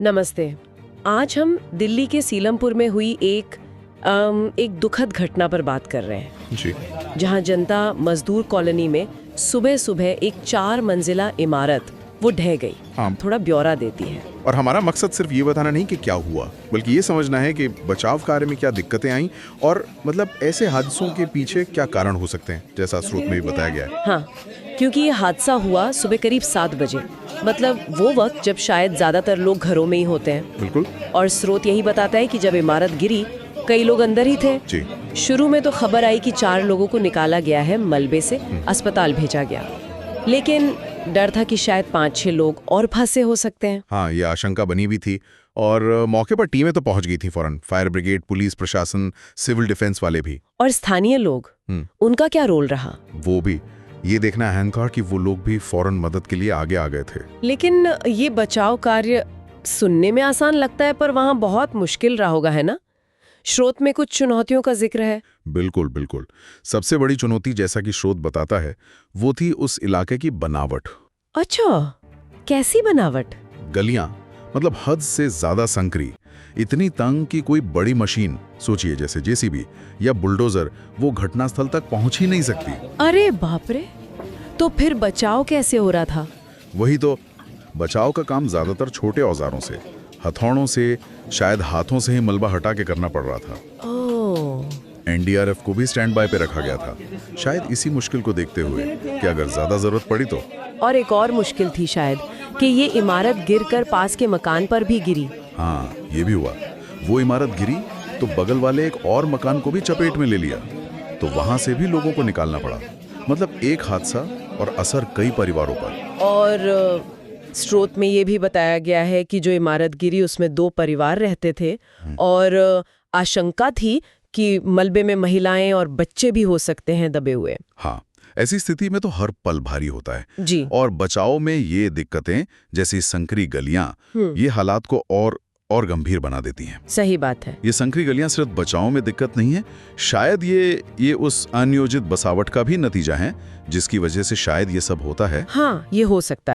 नमस्ते। आज हम दिल्ली के सीलमपुर में हुई एक दुखद घटना पर बात कर रहे हैं जी। जहां जनता मजदूर कॉलोनी में सुबह सुबह एक 4 मंजिला इमारत वो ढह गई। हाँ। थोड़ा ब्यौरा देती है। और हमारा मकसद सिर्फ ये बताना नहीं कि क्या हुआ, बल्कि ये समझना है कि बचाव कार्य में क्या दिक्कतें आईं और मतलब ऐसे हादसों के पीछे क्या कारण हो सकते हैं, जैसा स्रोत में भी बताया गया है। हाँ, क्योंकि ये हादसा हुआ सुबह करीब 7 बजे, मतलब वो वक्त जब शायद ज्यादातर लोग घरों में ही होते हैं। बिल्कुल। और स्रोत यही बताता है कि जब इमारत गिरी कई लोग अंदर ही थे। जी। शुरू में तो खबर आई कि 4 लोगों को निकाला गया है, मलबे से अस्पताल भेजा गया, लेकिन डर था कि शायद 5-6 लोग और फंसे हो सकते हैं। हाँ, ये आशंका बनी भी थी और मौके पर टीमें तो पहुंच गई थी फौरन। फायर ब्रिगेड, पुलिस प्रशासन, सिविल डिफेंस वाले भी। और स्थानीय लोग, उनका क्या रोल रहा? वो भी ये देखना अहम था कि वो लोग भी फौरन मदद के लिए आगे आ गए थे। लेकिन ये बचाव कार्य सुनने में आसान लगता है, पर वहाँ बहुत मुश्किल रहा होगा, है ना? स्रोत में कुछ चुनौतियों का जिक्र है। बिल्कुल बिल्कुल। सबसे बड़ी चुनौती, जैसा कि स्रोत बताता है, वो थी उस इलाके की बनावट। अच्छा, कैसी बनावट? गलियां मतलब हद से ज्यादा संकरी, इतनी तंग कि कोई बड़ी मशीन, सोचिए जैसे जेसीबी या बुलडोजर, वो घटनास्थल तक पहुंच ही नहीं सकती। अरे बाप रे! तो फिर बचाव कैसे हो रहा था? वही तो, बचाव का काम ज्यादातर छोटे औजारों से, हथौड़ों से, शायद हाथों से ही मलबा हटा के करना पड़ रहा था। ओह। एनडीआरएफ को भी स्टैंड बाय पे रखा गया था, शायद इसी मुश्किल को देखते हुए कि अगर ज्यादा जरूरत पड़ी तो। और एक और मुश्किल थी शायद कि ये इमारत गिरकर पास के मकान पर भी गिरी। हाँ, ये भी हुआ। वो इमारत गिरी तो बगल वाले एक और मकान को भी चपेट में ले लिया, तो वहां से भी लोगों को निकालना पड़ा। मतलब एक हादसा और असर कई परिवारों पर। और स्रोत में ये भी बताया गया है कि जो इमारत गिरी उसमें 2 परिवार रहते थे और आशंका थी कि मलबे में महिलाएं और बच्चे भी हो सकते हैं दबे हुए। हाँ, ऐसी स्थिति में तो हर पल भारी होता है जी। और बचाव में ये दिक्कतें, जैसी संकरी गलियां, ये हालात को और गंभीर बना देती हैं। सही बात है। ये संकरी गलियां सिर्फ बचाव में दिक्कत नहीं है, शायद ये उस अनियोजित बसावट का भी नतीजा है, जिसकी वजह से शायद ये सब होता है। हाँ, ये हो सकता है।